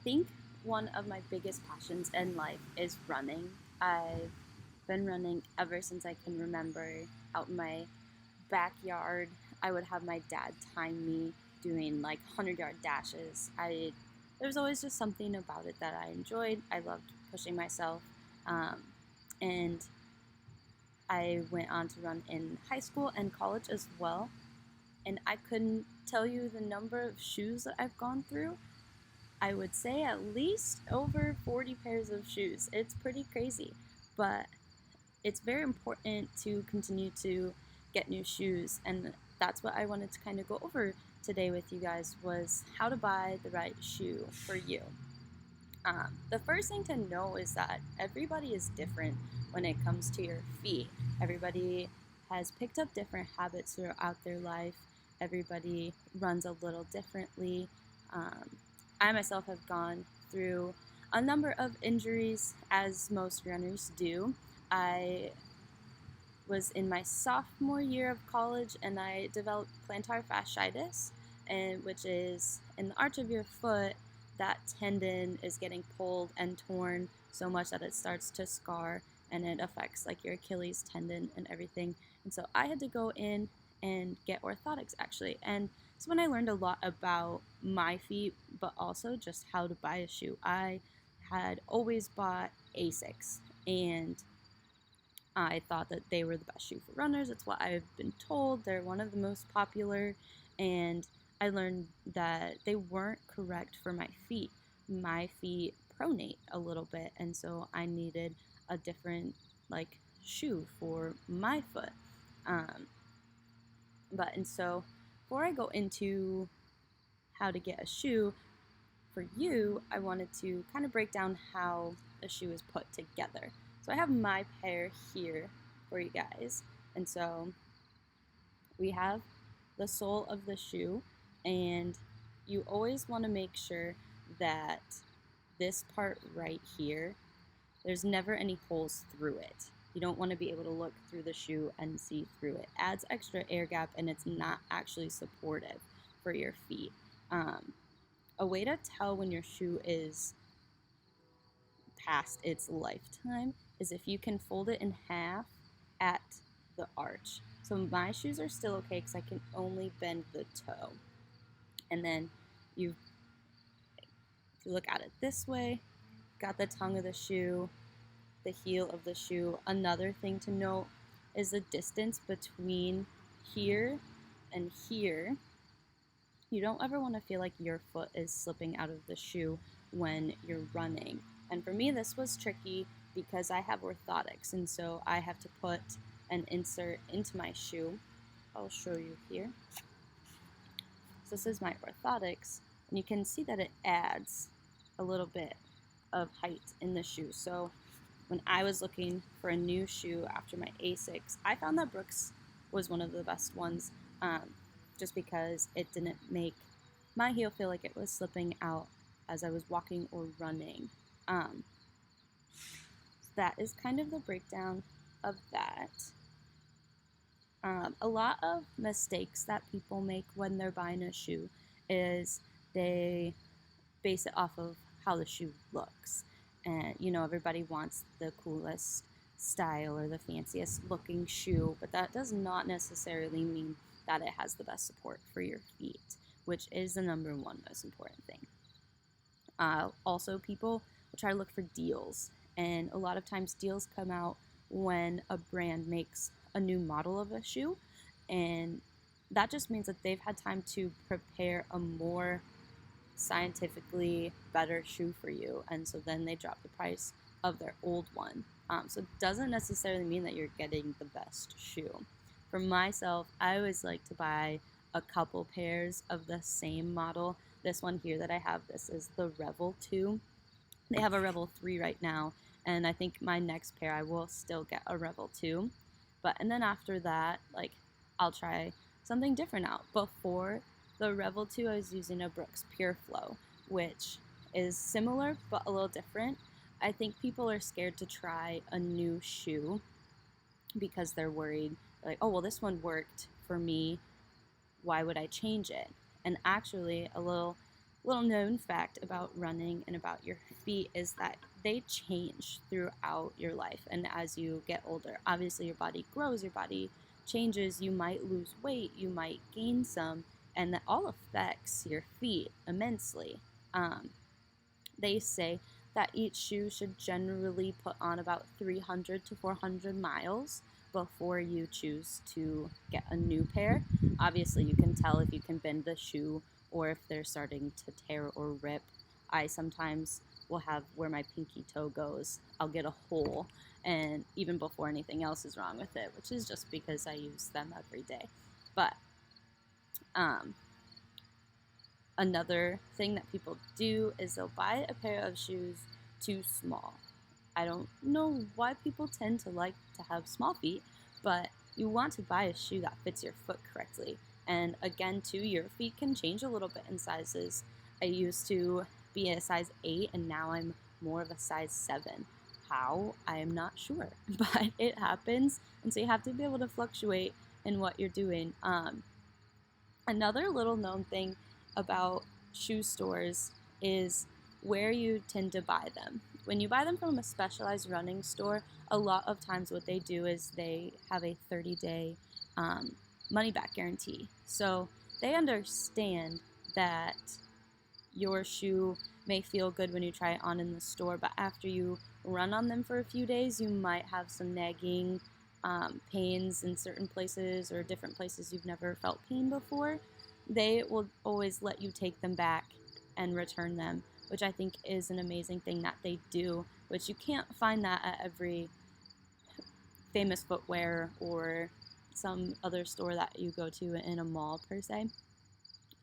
think one of my biggest passions in life is running. I've been running ever since I can remember. Out in my backyard, I would have my dad time me doing like 100-yard dashes. There was always just something about it that I enjoyed. I loved pushing myself. Um, and I went on to run in high school and college as well. And I couldn't tell you the number of shoes that I've gone through. I would say at least over 40 pairs of shoes. It's pretty crazy, but it's very important to continue to get new shoes, and that's what I wanted to kind of go over today with you guys, was how to buy the right shoe for you. The first thing to know is that everybody is different when it comes to your feet. Everybody has picked up different habits throughout their life. Everybody runs a little differently. Um, I myself have gone through a number of injuries, as most runners do. I was in my sophomore year of college and I developed plantar fasciitis, which is in the arch of your foot. That tendon is getting pulled and torn so much that it starts to scar, and it affects like your Achilles tendon and everything. And so I had to go in and get orthotics actually. And it's when I learned a lot about my feet, but also just how to buy a shoe. I had always bought Asics, and I thought that they were the best shoe for runners. It's what I've been told. They're one of the most popular, and I learned that they weren't correct for my feet. My feet pronate a little bit, and so I needed a different like shoe for my foot. Um, and so before I go into how to get a shoe for you, I wanted to kind of break down how a shoe is put together. So I have my pair here for you guys. And so we have the sole of the shoe, and you always want to make sure that this part right here, there's never any holes through it. You don't want to be able to look through the shoe and see through it. Adds extra air gap, and it's not actually supportive for your feet. A way to tell when your shoe is past its lifetime is if you can fold it in half at the arch. So my shoes are still okay because I can only bend the toe. And then if you look at it this way, got the tongue of the shoe, the heel of the shoe. Another thing to note is the distance between here and here. You don't ever want to feel like your foot is slipping out of the shoe when you're running. And for me, this was tricky because I have orthotics, and so I have to put an insert into my shoe. I'll show you here. So this is my orthotics, and you can see that it adds a little bit of height in the shoe. So when I was looking for a new shoe after my Asics, I found that Brooks was one of the best ones, just because it didn't make my heel feel like it was slipping out as I was walking or running. So that is kind of the breakdown of that. A lot of mistakes that people make when they're buying a shoe is they base it off of how the shoe looks. And, everybody wants the coolest style or the fanciest looking shoe, but that does not necessarily mean that it has the best support for your feet, which is the number one most important thing. Also, people will try to look for deals, and a lot of times deals come out when a brand makes a new model of a shoe, and that just means that they've had time to prepare a more scientifically better shoe for you, and so then they drop the price of their old one. So it doesn't necessarily mean that you're getting the best shoe. For myself, I always like to buy a couple pairs of the same model. This one here that I have, this is the Revel 2. They have a Revel 3 right now, and I think my next pair I will still get a Revel 2. And then after that, I'll try something different out. Before the Revel 2, I was using a Brooks Pure Flow, which is similar but a little different. I think people are scared to try a new shoe because they're worried, like, oh, well, this one worked for me. Why would I change it? And actually, a little little known fact about running and about your feet is that they change throughout your life. And as you get older, obviously your body grows, your body changes, you might lose weight, you might gain some, and that all affects your feet immensely. They say that each shoe should generally put on about 300 to 400 miles before you choose to get a new pair. Obviously, you can tell if you can bend the shoe or if they're starting to tear or rip. I sometimes will have where my pinky toe goes, I'll get a hole, and even before anything else is wrong with it, which is just because I use them every day. But um, another thing that people do is they'll buy a pair of shoes too small. I don't know why people tend to like to have small feet, but you want to buy a shoe that fits your foot correctly. And again, too, your feet can change a little bit in sizes. I used to be a size 8 and now I'm more of a size 7. How? I am not sure, but it happens. And so you have to be able to fluctuate in what you're doing. Another little known thing about shoe stores is where you tend to buy them. When you buy them from a specialized running store, a lot of times what they do is they have a 30-day money back guarantee. So they understand that your shoe may feel good when you try it on in the store, but after you run on them for a few days, you might have some nagging pains in certain places or different places you've never felt pain before. They will always let you take them back and return them, which I think is an amazing thing that they do, which you can't find that at every Famous Footwear or some other store that you go to in a mall per se.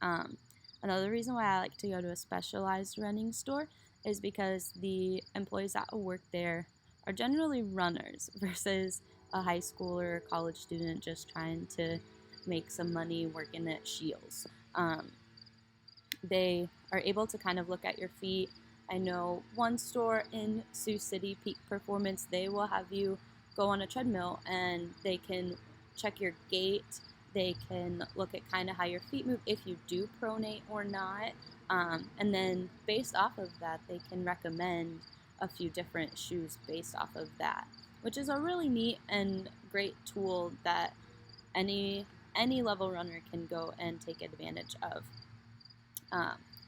Another reason why I like to go to a specialized running store is because the employees that work there are generally runners versus a high school or a college student just trying to make some money working at Scheels. They are able to kind of look at your feet. I know one store in Sioux City, Peak Performance, they will have you go on a treadmill and they can check your gait. They can look at kind of how your feet move, if you do pronate or not. And then based off of that, they can recommend a few different shoes based off of that, which is a really neat and great tool that any level runner can go and take advantage of.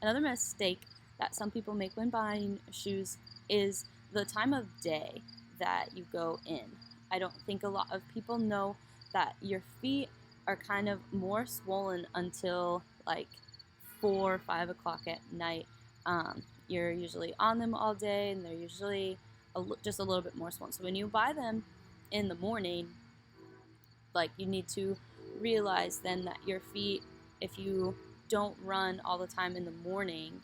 Another mistake that some people make when buying shoes is the time of day that you go in. I don't think a lot of people know that your feet are kind of more swollen until like 4 or 5 o'clock at night. You're usually on them all day and they're usually just a little bit more swollen. So when you buy them in the morning, like you need to realize then that your feet, if you don't run all the time in the morning,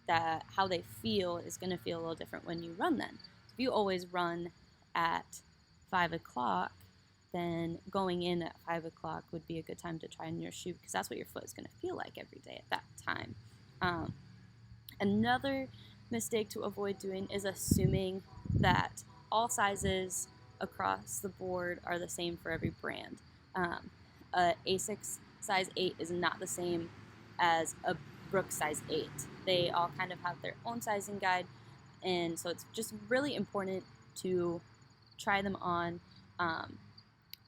that how they feel is going to feel a little different when you run then. If you always run at 5 o'clock, then going in at 5 o'clock would be a good time to try on your shoe because that's what your foot is going to feel like every day at that time. Another mistake to avoid doing is assuming that all sizes across the board are the same for every brand. A Asics size 8 is not the same as a Brooks size 8. They all kind of have their own sizing guide, and so it's just really important to try them on.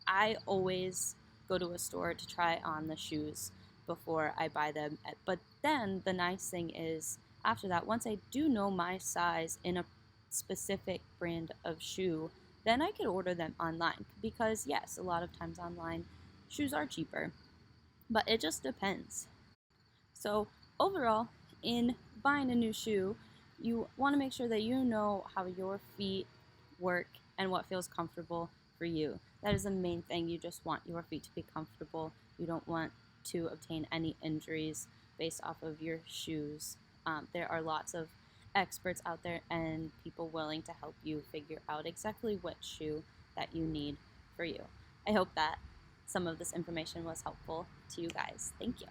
I always go to a store to try on the shoes before I buy them. But then the nice thing is, after that, once I do know my size in a specific brand of shoe, then I can order them online. Because yes, a lot of times online, shoes are cheaper. But it just depends. So overall, in buying a new shoe, you want to make sure that you know how your feet work and what feels comfortable for you. That is the main thing. You just want your feet to be comfortable. You don't want to obtain any injuries based off of your shoes. There are lots of experts out there and people willing to help you figure out exactly what shoe that you need for you. I hope that some of this information was helpful to you guys. Thank you.